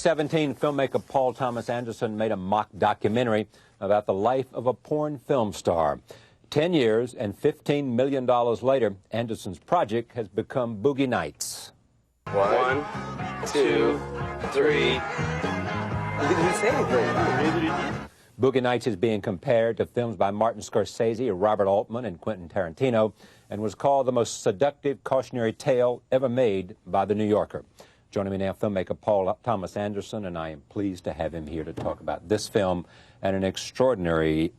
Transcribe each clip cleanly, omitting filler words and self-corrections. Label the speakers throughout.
Speaker 1: 2017, filmmaker Paul Thomas Anderson made a mock documentary about the life of a porn film star. 10 years and $15 million later, Anderson's project has become Boogie Nights.
Speaker 2: 1, 2, 3.
Speaker 3: Did he say anything?
Speaker 1: Boogie Nights is being compared to films by Martin Scorsese, Robert Altman, and Quentin Tarantino, and was called the most seductive cautionary tale ever made by The New Yorker. Joining me now, filmmaker Paul Thomas Anderson, and I am pleased to have him here to talk about this film and an extraordinary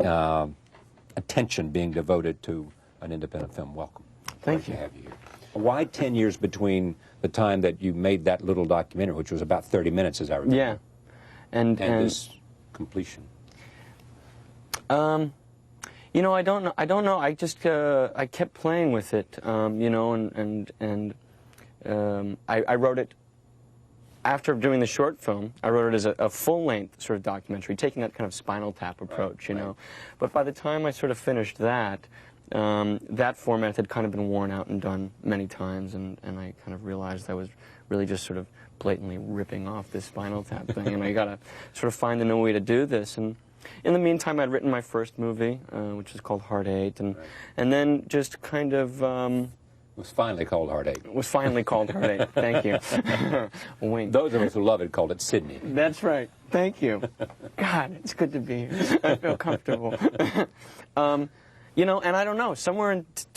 Speaker 1: attention being devoted to an independent film. Welcome.
Speaker 3: Thank you.
Speaker 1: To have you here. Why 10 years between the time that you made that little documentary, which was about 30 minutes, as I remember?
Speaker 3: Yeah. And
Speaker 1: this completion?
Speaker 3: You know, I don't know. I just I kept playing with it. You know, I wrote it after doing the short film. I wrote it as a full-length sort of documentary, taking that kind of Spinal Tap approach, you know. But by the time I sort of finished that, that format had kind of been worn out and done many times, and I kind of realized I was really just sort of blatantly ripping off this Spinal Tap thing, and I got to sort of find a new way to do this. And in the meantime, I'd written my first movie, which is called Heart 8, and then just kind of...
Speaker 1: It was finally called Heart 8.
Speaker 3: It was finally called Heart 8. Thank you. Wink.
Speaker 1: Those of us who love it called it Sydney.
Speaker 3: That's right. Thank you. God, it's good to be here. I feel comfortable. You know, and I don't know, somewhere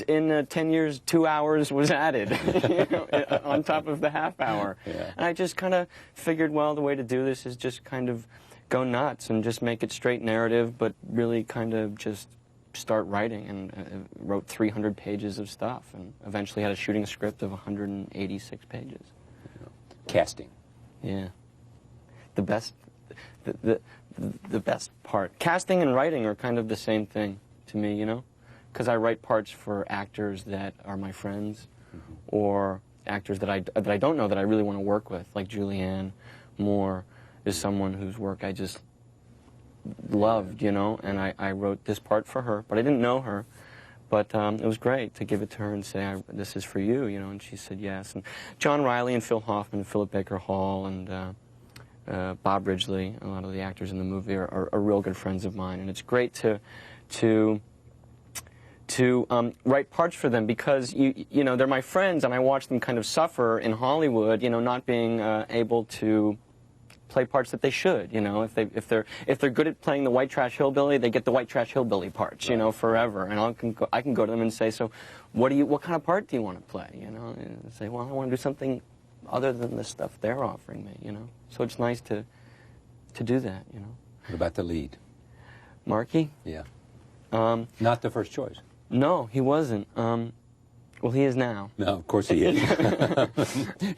Speaker 3: in 10 years, 2 hours was added, you know, on top of the half hour.
Speaker 1: Yeah.
Speaker 3: And I just kind of figured, well, the way to do this is just kind of go nuts and just make it straight narrative, but really kind of just start writing, and wrote 300 pages of stuff, and eventually had a shooting script of 186 pages.
Speaker 1: Casting.
Speaker 3: Yeah. The best part. Casting and writing are kind of the same thing to me, you know? Because I write parts for actors that are my friends, or actors that I don't know that I really want to work with, like Julianne Moore is someone whose work I just loved, you know, and I wrote this part for her, but I didn't know her. But it was great to give it to her and say, this is for you, you know, and she said yes. And John Riley and Phil Hoffman, Philip Baker Hall, and Bob Ridgely, a lot of the actors in the movie are real good friends of mine, and it's great to write parts for them, because you know, they're my friends, and I watch them kind of suffer in Hollywood, you know, not being able to play parts that they should, you know. If they're good at playing the white trash hillbilly, they get the white trash hillbilly parts, you know, forever. And I can go to them and say, so what kind of part do you want to play, you know? And they say, well, I want to do something other than the stuff they're offering me, you know. So it's nice to do that, you know.
Speaker 1: What about the lead?
Speaker 3: Marky?
Speaker 1: Yeah. Not the first choice.
Speaker 3: No, he wasn't. Well, he is now.
Speaker 1: No, of course he is.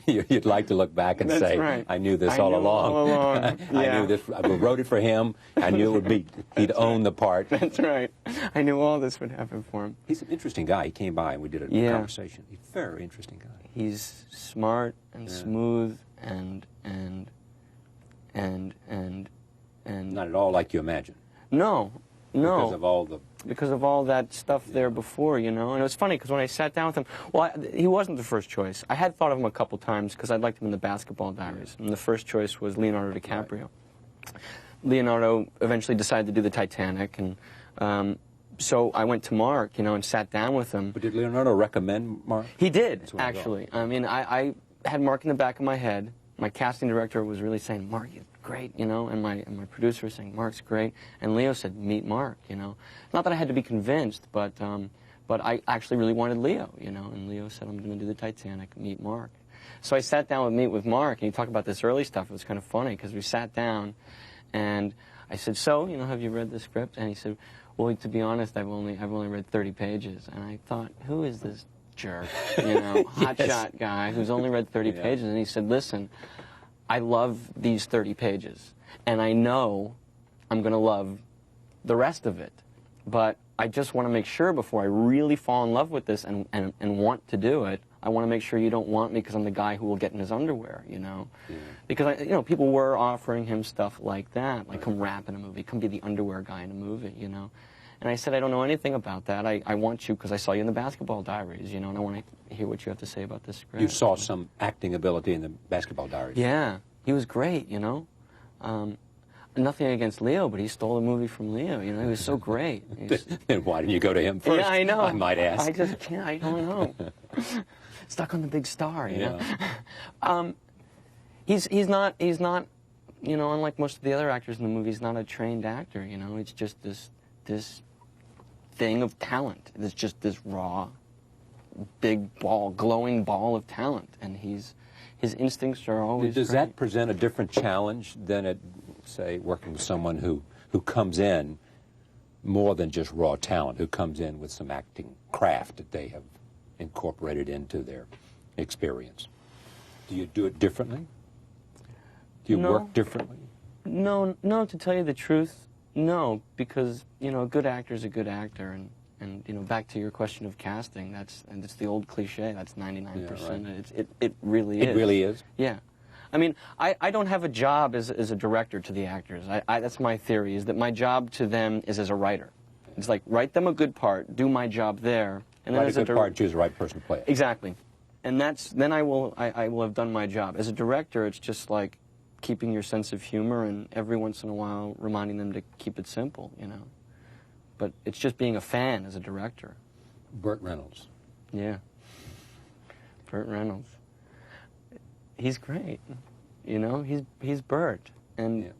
Speaker 1: You'd like to look back and say,
Speaker 3: right.
Speaker 1: I knew this all along.
Speaker 3: All along.
Speaker 1: I
Speaker 3: Yeah.
Speaker 1: knew this. I wrote it for him. I knew it would be, he'd own the part.
Speaker 3: That's right. I knew all this would happen for him.
Speaker 1: He's an interesting guy. He came by and we did a conversation. He's a very interesting guy.
Speaker 3: He's smart and smooth and
Speaker 1: Not at all like you imagine.
Speaker 3: No.
Speaker 1: Because of all the...
Speaker 3: that stuff there before, you know. And it was funny, because when I sat down with him, well, he wasn't the first choice. I had thought of him a couple times, because I'd liked him in the Basketball Diaries. And the first choice was Leonardo DiCaprio. Right. Leonardo eventually decided to do the Titanic, and so I went to Mark, you know, and sat down with him.
Speaker 1: But did Leonardo recommend Mark?
Speaker 3: He did, actually. I mean, I had Mark in the back of my head. My casting director was really saying, Mark, you're great, you know, and my producer was saying, Mark's great. And Leo said, meet Mark, you know. Not that I had to be convinced, but I actually really wanted Leo, you know. And Leo said, I'm going to do the Titanic, meet Mark. So I sat down with Mark, and he talked about this early stuff. It was kind of funny, because we sat down, and I said, so, you know, have you read the script? And he said, well, to be honest, I've only read 30 pages. And I thought, who is this jerk, you know, hotshot guy who's only read 30 pages? And he said, listen, I love these 30 pages, and I know I'm going to love the rest of it, but I just want to make sure before I really fall in love with this and want to do it, I want to make sure you don't want me because I'm the guy who will get in his underwear, you know? Yeah. Because, you know, people were offering him stuff like that, like come rap in a movie, come be the underwear guy in a movie, you know? And I said, I don't know anything about that. I want you because I saw you in the Basketball Diaries, you know, and I want to hear what you have to say about this script.
Speaker 1: You saw some acting ability in the Basketball Diaries.
Speaker 3: Yeah. he was great, you know. Nothing against Leo, but he stole the movie from Leo. You know, he was so great.
Speaker 1: Then why didn't you go to him first?
Speaker 3: Yeah, I know.
Speaker 1: I might ask.
Speaker 3: I just can't. I don't know. Stuck on the big star, you know. He's not. You know, unlike most of the other actors in the movie, he's not a trained actor. You know, it's just this thing of talent. It's just this raw, big ball, glowing ball of talent, and his instincts are always.
Speaker 1: Does
Speaker 3: great.
Speaker 1: that present a different challenge than at, say, working with someone who comes in more than just raw talent, who comes in with some acting craft that they have incorporated into their experience? Do you do it differently? Do you work differently?
Speaker 3: No, to tell you the truth, no, because, you know, a good actor is a good actor, and you know, back to your question of casting, that's the old cliche, that's 99%.
Speaker 1: Yeah, right.
Speaker 3: It really is.
Speaker 1: It really is?
Speaker 3: Yeah. I mean, I don't have a job as a director to the actors. That's my theory, is that my job to them is as a writer. It's like, write them a good part, do my job there, and then
Speaker 1: Write
Speaker 3: as
Speaker 1: a good part, choose the right person to play it.
Speaker 3: Exactly. And then I will have done my job. As a director, it's just like keeping your sense of humor and every once in a while reminding them to keep it simple, you know. But it's just being a fan as a director.
Speaker 1: Burt Reynolds.
Speaker 3: Yeah. Burt Reynolds. He's great. You know, he's Burt. And
Speaker 1: Yeah.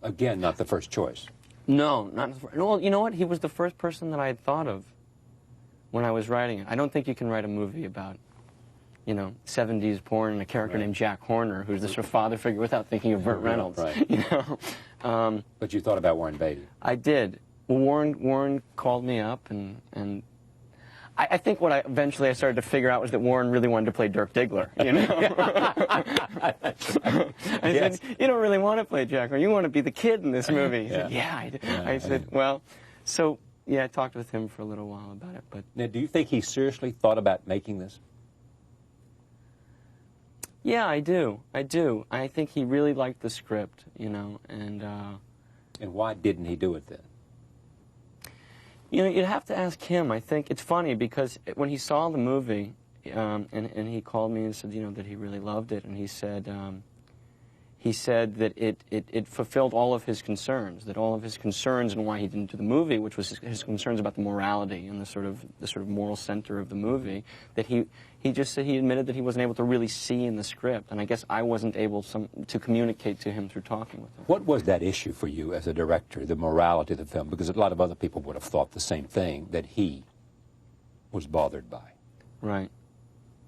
Speaker 1: Again, not the first choice.
Speaker 3: no, not well, you know what? He was the first person that I had thought of when I was writing it. I don't think you can write a movie about, you know, 70s porn and a character named Jack Horner, who's the sort of father figure, without thinking of Burt Reynolds.
Speaker 1: Right.
Speaker 3: You know?
Speaker 1: But you thought about Warren Beatty.
Speaker 3: I did. Well, Warren called me up, and I think what eventually I started to figure out was that Warren really wanted to play Dirk Diggler, you know? I said, you don't really want to play Jack Horner, you want to be the kid in this movie. He said, yeah, I do. I said, well, so, yeah, I talked with him for a little while about it, but...
Speaker 1: Now, do you think he seriously thought about making this?
Speaker 3: Yeah, I do. I think he really liked the script, you know, and
Speaker 1: why didn't he do it then?
Speaker 3: you know, you'd have to ask him. I think it's funny because when he saw the movie, and he called me and said, you know, that he really loved it, and he said that it fulfilled all of his concerns, that all of his concerns and why he didn't do the movie, which was his concerns about the morality and the sort of moral center of the movie, that he just said, he admitted that he wasn't able to really see in the script, and I guess I wasn't able to communicate to him through talking with him.
Speaker 1: What was that issue for you as a director, the morality of the film? Because a lot of other people would have thought the same thing that he was bothered by.
Speaker 3: Right.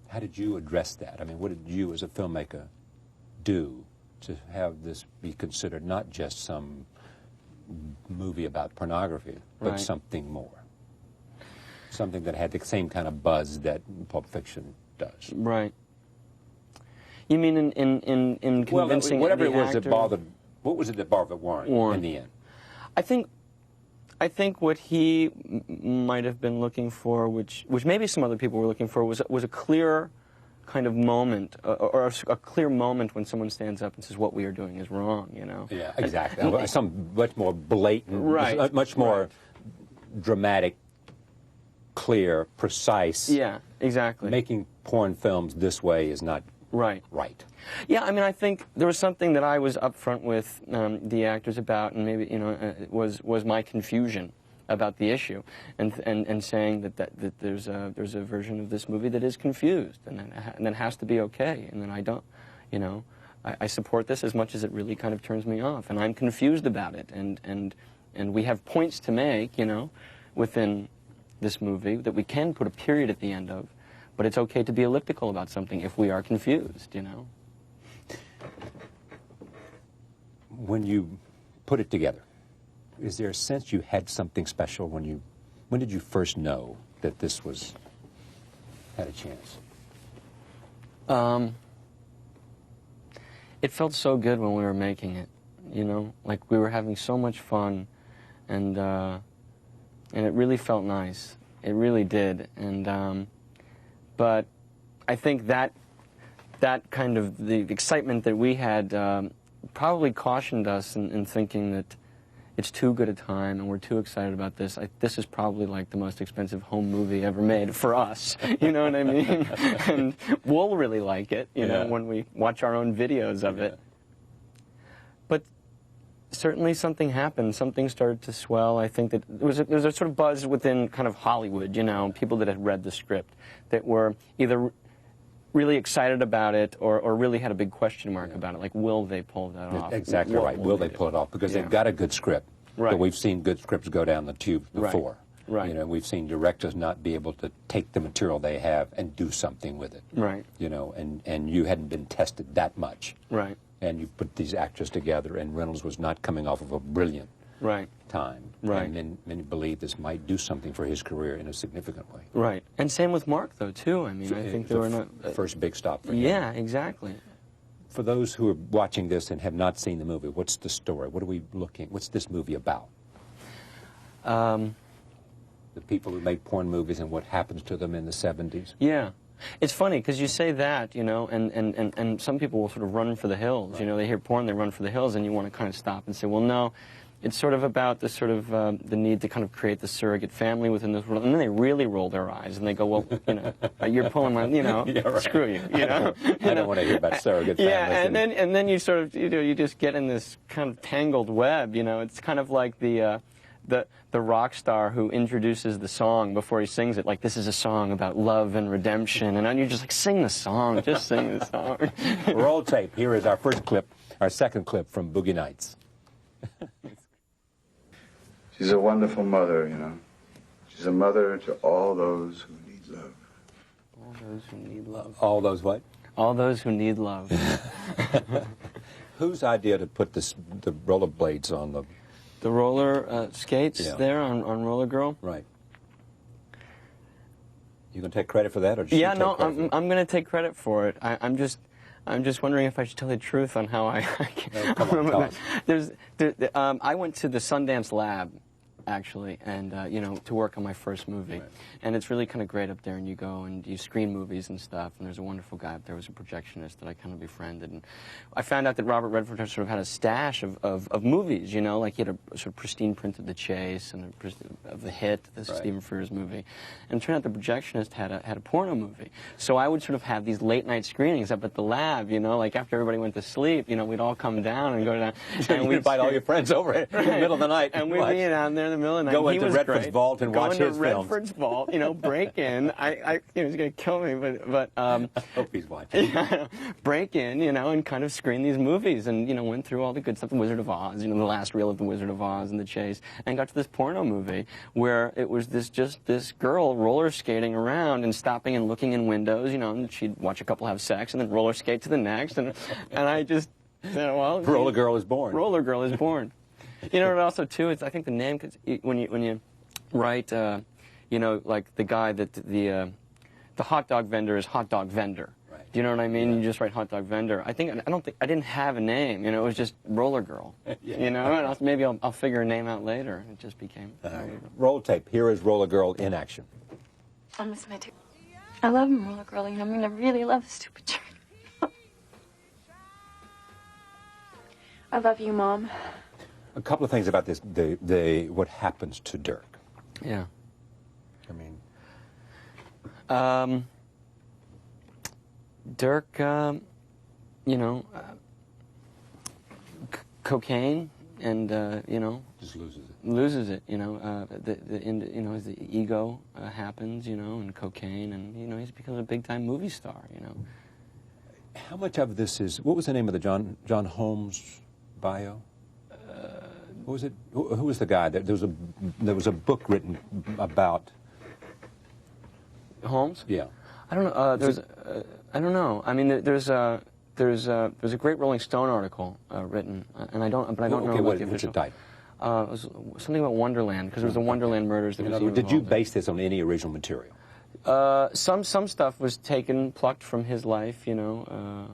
Speaker 1: How did you address that? I mean, what did you as a filmmaker do to have this be considered not just some movie about pornography, but
Speaker 3: Right.
Speaker 1: something more? Something that had the same kind of buzz that Pulp Fiction does.
Speaker 3: Right. You mean in convincing
Speaker 1: whatever
Speaker 3: the
Speaker 1: it was
Speaker 3: actor?
Speaker 1: that bothered, what was it that bothered Warren in the end?
Speaker 3: I think what he might have been looking for, which maybe some other people were looking for, was a clear kind of moment, or a clear moment when someone stands up and says, what we are doing is wrong, you know?
Speaker 1: Yeah, exactly. Some much more blatant,
Speaker 3: Right.
Speaker 1: much more dramatic, clear, precise.
Speaker 3: Yeah, exactly.
Speaker 1: Making porn films this way is not
Speaker 3: right. Yeah, I mean, I think there was something that I was upfront with the actors about, and maybe, you know, was my confusion about the issue, and saying that there's a version of this movie that is confused, and that has to be okay, and then I don't, you know, I support this as much as it really kind of turns me off, and I'm confused about it, and we have points to make, you know, within this movie that we can put a period at the end of, but it's okay to be elliptical about something if we are confused, you know.
Speaker 1: When you put it together, is there a sense you had something special when did you first know that this had a chance?
Speaker 3: It felt so good when we were making it, you know, like we were having so much fun, and it really felt nice. It really did, and but I think that kind of the excitement that we had probably cautioned us in thinking that it's too good a time, and we're too excited about this. This is probably like the most expensive home movie ever made for us. You know what I mean? And we'll really like it, you know, when we watch our own videos of it. But certainly something happened. Something started to swell. I think that there was a sort of buzz within kind of Hollywood, you know, people that had read the script that were either really excited about it or really had a big question mark about it. Like, will they pull that off?
Speaker 1: Exactly right. Will they pull it off? Because they've got a good script.
Speaker 3: Right.
Speaker 1: But we've seen good scripts go down the tubes before.
Speaker 3: Right.
Speaker 1: You know, we've seen directors not be able to take the material they have and do something with it.
Speaker 3: Right.
Speaker 1: You know, and you hadn't been tested that much.
Speaker 3: Right.
Speaker 1: And you put these actors together, and Reynolds was not coming off of a brilliant time.
Speaker 3: Right.
Speaker 1: And many believed this might do something for his career in a significant way.
Speaker 3: Right. And same with Mark, though, too. I mean, I think they were not...
Speaker 1: First big stop for him.
Speaker 3: Yeah, exactly.
Speaker 1: For those who are watching this and have not seen the movie, what's the story? What's this movie about? The people who make porn movies and what happens to them in the 70s?
Speaker 3: Yeah. It's funny, because you say that, you know, and some people will sort of run for the hills. Right. You know, they hear porn, they run for the hills, and you want to kind of stop and say, well, no, it's sort of about the sort of the need to kind of create the surrogate family within this world. And then they really roll their eyes, and they go, well, you know, you're pulling my, you know, screw you, you know.
Speaker 1: I don't want to hear about surrogate families.
Speaker 3: Yeah, and then you sort of, you know, you just get in this kind of tangled web, you know. It's kind of like the rock star who introduces the song before he sings it, like, this is a song about love and redemption, and you're just like, sing the song, just sing the song.
Speaker 1: Roll tape. Here is our first clip, our second clip from Boogie Nights.
Speaker 4: She's a wonderful mother, you know. She's a mother to all those who need love.
Speaker 3: All those who need love.
Speaker 1: All those what?
Speaker 3: All those who need love.
Speaker 1: Whose idea to put the rollerblades on the...
Speaker 3: The roller skates there on Roller Girl?
Speaker 1: Right. You gonna take credit for that, or
Speaker 3: yeah, no, I'm gonna take credit for it. I'm just wondering if I should tell the truth on how I.
Speaker 1: No, come on, tell us.
Speaker 3: I went to the Sundance Lab, actually, and you know, to work on my first movie, and it's really kind of great up there. And you go and you screen movies and stuff. And there's a wonderful guy up there, who was a projectionist that I kind of befriended. And I found out that Robert Redford sort of had a stash of movies. You know, like he had a sort of pristine print of The Chase and of The Hit, this Stephen Frears movie. And it turned out the projectionist had a porno movie. So I would sort of have these late night screenings up at the lab. You know, like after everybody went to sleep, you know, we'd all come down and go down.
Speaker 1: And we'd invite all your friends over in the middle of the night.
Speaker 3: And we'd be down there in the middle of the night.
Speaker 1: Go into Redford's vault and watch his films.
Speaker 3: Go into Redford's vault, you know, break in. He was going to kill me, but
Speaker 1: I hope he's watching.
Speaker 3: Yeah, break in, you know, and kind of screen these movies, and you know, went through all the good stuff, The Wizard of Oz, you know, the last reel of The Wizard of Oz and The Chase, and got to this porno movie where it was just this girl roller skating around and stopping and looking in windows, you know, and she'd watch a couple have sex and then roller skate to the next, and I just said, well,
Speaker 1: Roller Girl is born.
Speaker 3: Roller Girl is born. You know, and also too, it's I think the name, cause when you write, you know, like the guy that the hot dog vendor is hot dog vendor. Right. Do you know what I mean? Yeah. You just write hot dog vendor. I didn't have a name. You know, it was just Roller Girl. Yeah. You know, and maybe I'll figure a name out later. It just became.
Speaker 1: Roll tape. Here is Roller Girl in action.
Speaker 5: I miss my two. I love him, Roller Girl. You know, I mean, I really love the stupid train. I love you, Mom.
Speaker 1: A couple of things about this, what happens to Dirk.
Speaker 3: Yeah.
Speaker 1: I mean...
Speaker 3: Dirk, you know, cocaine, and, you know...
Speaker 1: Just loses it.
Speaker 3: Loses it, you know. You know, the ego happens, you know, and cocaine, and, you know, he becomes a big-time movie star, you know.
Speaker 1: How much of this is... What was the name of the John Holmes bio? What was it? Who was the guy? There was a book written about
Speaker 3: Holmes.
Speaker 1: Yeah.
Speaker 3: I don't know. I don't know. I mean, there's a great Rolling Stone article written, and I don't know what the official.
Speaker 1: What's the title?
Speaker 3: It was something about Wonderland, because there was the Wonderland murders.
Speaker 1: Did you base this on any original material?
Speaker 3: Some stuff was plucked from his life. You know.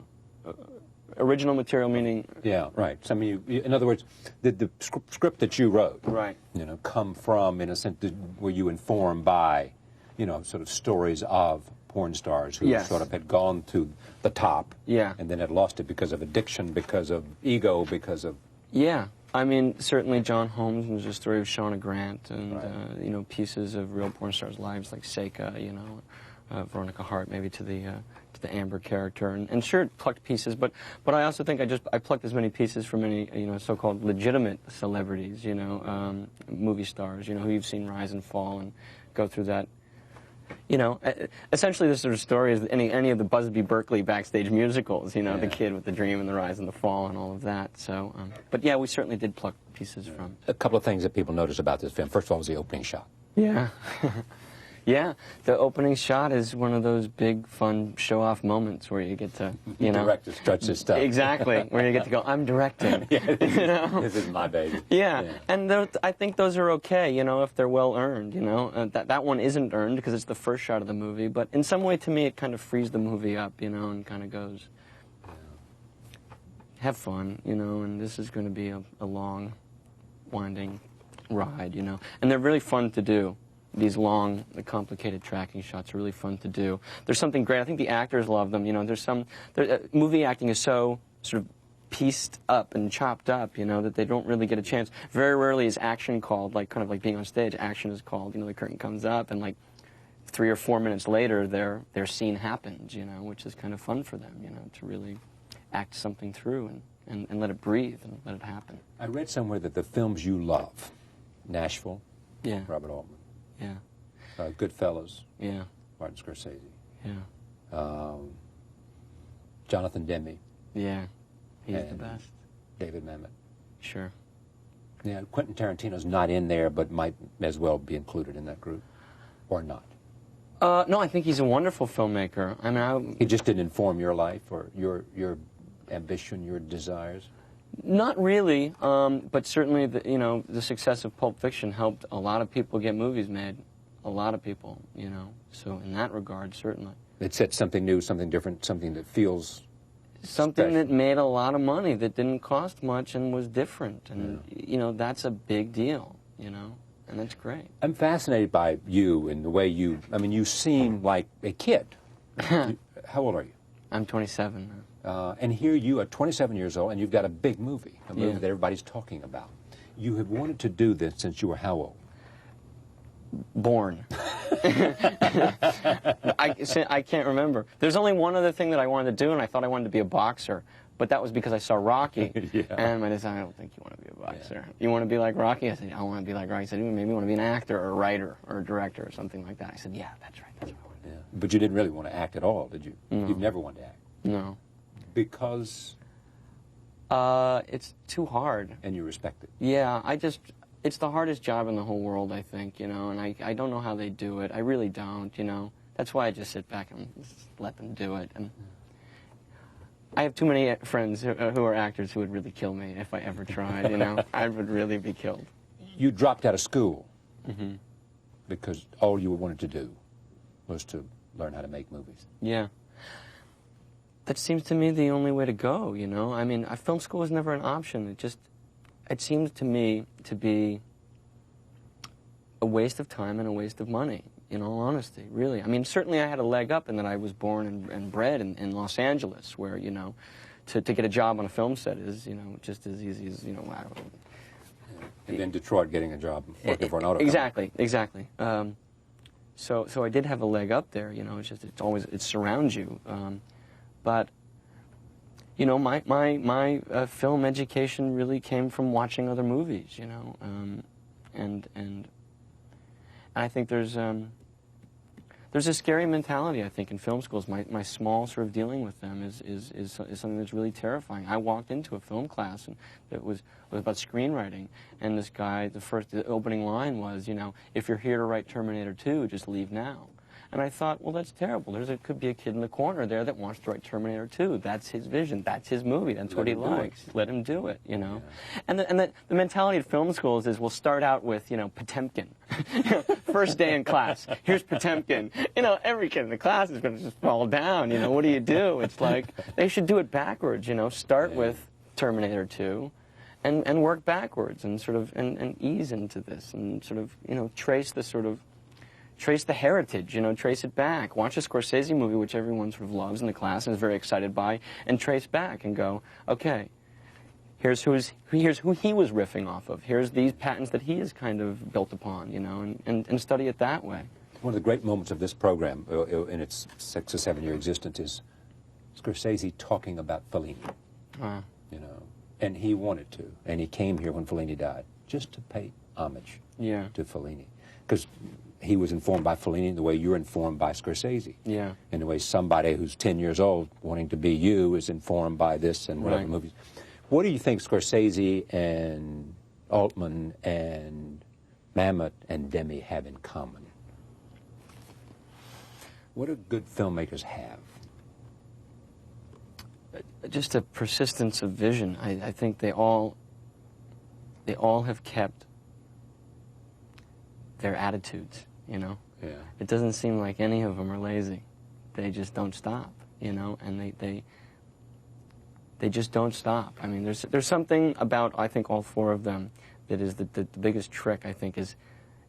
Speaker 3: Original material meaning...
Speaker 1: Yeah, right. Some of you, in other words, did the script that you wrote,
Speaker 3: right,
Speaker 1: you know, come from, in a sense, were you informed by, you know, sort of stories of porn stars who sort of had gone to the top,
Speaker 3: and
Speaker 1: then had lost it because of addiction, because of ego, because of...
Speaker 3: Yeah. I mean, certainly John Holmes was a story of Shauna Grant, and
Speaker 1: Right.
Speaker 3: you know, pieces of real porn stars' lives like Seika, you know, Veronica Hart, maybe to the Amber character, and sure, it plucked pieces, but I also think I plucked as many pieces from any, you know, so-called legitimate celebrities, you know, movie stars, you know, who you've seen rise and fall and go through that. You know, essentially this sort of story is any of the Busby Berkeley backstage musicals, you know,
Speaker 1: Yeah.
Speaker 3: the kid with the dream and the rise and the fall and all of that. So, but yeah, we certainly did pluck pieces from.
Speaker 1: A couple of things that people notice about this film. First of all, was the opening shot.
Speaker 3: Yeah. Yeah, the opening shot is one of those big, fun, show-off moments where you get to, you know...
Speaker 1: Director struts his stuff.
Speaker 3: Exactly, where you get to go, I'm directing.
Speaker 1: Yeah,
Speaker 3: You know?
Speaker 1: this is my baby.
Speaker 3: Yeah,
Speaker 1: Yeah.
Speaker 3: and I think those are okay, you know, if they're well-earned, you know. That one isn't earned because it's the first shot of the movie, but in some way, to me, it kind of frees the movie up, you know, and kind of goes, have fun, you know, and this is going to be a long, winding ride, you know. And they're really fun to do. These long, complicated tracking shots are really fun to do. There's something great. I think the actors love them. You know, movie acting is so sort of pieced up and chopped up, you know, that they don't really get a chance. Very rarely is action called, like kind of like being on stage. Action is called. You know, the curtain comes up, and like 3 or 4 minutes later, their scene happens. You know, which is kind of fun for them. You know, to really act something through and let it breathe and let it happen.
Speaker 1: I read somewhere that the films you love, Nashville,
Speaker 3: Yeah.
Speaker 1: Robert Altman,
Speaker 3: Yeah.
Speaker 1: Goodfellas,
Speaker 3: Yeah.
Speaker 1: Martin Scorsese,
Speaker 3: Yeah.
Speaker 1: Jonathan Demme,
Speaker 3: Yeah. He's the
Speaker 1: And-
Speaker 3: best.
Speaker 1: David Mamet.
Speaker 3: Sure.
Speaker 1: Yeah, Quentin Tarantino's not in there, but might as well be included in that group, or not.
Speaker 3: No, I think he's a wonderful filmmaker. I mean,
Speaker 1: He just didn't inform your life or your ambition, your desires.
Speaker 3: not really, but certainly, you know, the success of Pulp Fiction helped a lot of people get movies made. A lot of people, you know. So in that regard, certainly.
Speaker 1: It said something new, something different, something that feels
Speaker 3: Something
Speaker 1: special.
Speaker 3: that made a lot of money, that didn't cost much and was different. And, you know, that's a big deal, you know, and that's great.
Speaker 1: I'm fascinated by you and the way you seem like a kid. How old are you?
Speaker 3: I'm 27 now.
Speaker 1: And here you are 27 years old, and you've got a big movie, a movie
Speaker 3: Yeah.
Speaker 1: that everybody's talking about. You have wanted to do this since you were how old?
Speaker 3: Born. I can't remember. There's only one other thing that I wanted to do, and I thought I wanted to be a boxer. But that was because I saw Rocky.
Speaker 1: Yeah.
Speaker 3: And my dad said, I don't think you want to be a boxer. You want to be like Rocky? I said, I want to be like Rocky. He said, maybe you want to be an actor or a writer or a director or something like that. I said, yeah, that's right. That's what I want to do.
Speaker 1: Yeah. But you didn't really want to act at all, did you?
Speaker 3: No.
Speaker 1: You've never wanted to act.
Speaker 3: No.
Speaker 1: Because,
Speaker 3: It's too hard.
Speaker 1: and you respect it.
Speaker 3: Yeah, it's the hardest job in the whole world, I think, you know, and I don't know how they do it. I really don't, you know. That's why I just sit back and just let them do it. And I have too many friends who are actors who would really kill me if I ever tried, you know. I would really be killed.
Speaker 1: You dropped out of school because all you wanted to do was to learn how to make movies.
Speaker 3: Yeah. That seems to me the only way to go, you know. I mean, film school was never an option. It seems to me to be a waste of time and a waste of money, in all honesty, really. I mean, certainly I had a leg up in that I was born and bred in Los Angeles, where, you know, to get a job on a film set is, you know, just as easy as, you know, I don't know.
Speaker 1: And then Detroit getting a job working for an auto company.
Speaker 3: Exactly. So I did have a leg up there, you know. It's just it surrounds you. But you know, my film education really came from watching other movies, you know, and I think there's a scary mentality, I think, in film schools. My small sort of dealing with them is something that's really terrifying. I walked into a film class and it was about screenwriting, and this guy, the opening line was, you know, if you're here to write Terminator 2, just leave now. And I thought, well, that's terrible. Could be a kid in the corner there that wants to write Terminator 2. That's his vision. That's his movie. That's what he likes. Let him do it, you know. Yeah. And the mentality at film schools is we'll start out with, you know, Potemkin. First day in class, here's Potemkin. You know, every kid in the class is going to just fall down. You know, what do you do? It's like, they should do it backwards, you know. Start with Terminator 2 and work backwards and sort of, and ease into this and sort of, you know, trace the heritage, you know, trace it back. Watch a Scorsese movie, which everyone sort of loves in the class and is very excited by, and trace back and go, okay, here's who he was riffing off of. Here's these patents that he has kind of built upon, you know, and study it that way.
Speaker 1: One of the great moments of this program in its 6 or 7 year existence is Scorsese talking about Fellini, you know, and he wanted to, and he came here when Fellini died just to pay homage to Fellini, because he was informed by Fellini the way you're informed by Scorsese.
Speaker 3: Yeah.
Speaker 1: In the way somebody who's 10 years old wanting to be you is informed by this and whatever movies. What do you think Scorsese and Altman and Mamet and Demme have in common? What do good filmmakers have?
Speaker 3: Just a persistence of vision. I think they all have kept their attitudes, you know?
Speaker 1: Yeah.
Speaker 3: It doesn't seem like any of them are lazy. They just don't stop, you know? And they just don't stop. I mean, there's something about, I think, all four of them that is the biggest trick, I think, is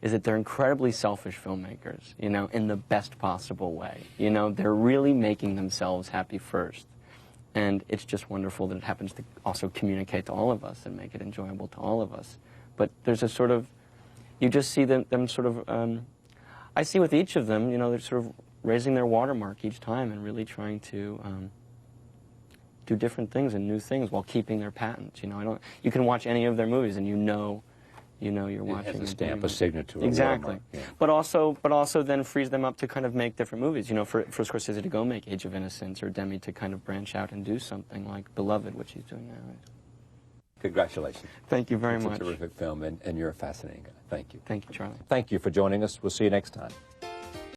Speaker 3: that they're incredibly selfish filmmakers, you know, in the best possible way. You know, they're really making themselves happy first. And it's just wonderful that it happens to also communicate to all of us and make it enjoyable to all of us. But there's a sort of, you just see them sort of, I see with each of them, you know, they're sort of raising their watermark each time and really trying to do different things and new things while keeping their patents. You know, you can watch any of their movies and you know you're watching.
Speaker 1: It has a stamp, a signature.
Speaker 3: Exactly.
Speaker 1: Yeah.
Speaker 3: But also then frees them up to kind of make different movies. You know, for Scorsese to go make Age of Innocence, or Demme to kind of branch out and do something like Beloved, which he's doing now.
Speaker 1: Congratulations.
Speaker 3: Thank you very
Speaker 1: It's
Speaker 3: much.
Speaker 1: a terrific film, and you're a fascinating guy. Thank you.
Speaker 3: Thank you, Charlie.
Speaker 1: Thank you for joining us. We'll see you next time.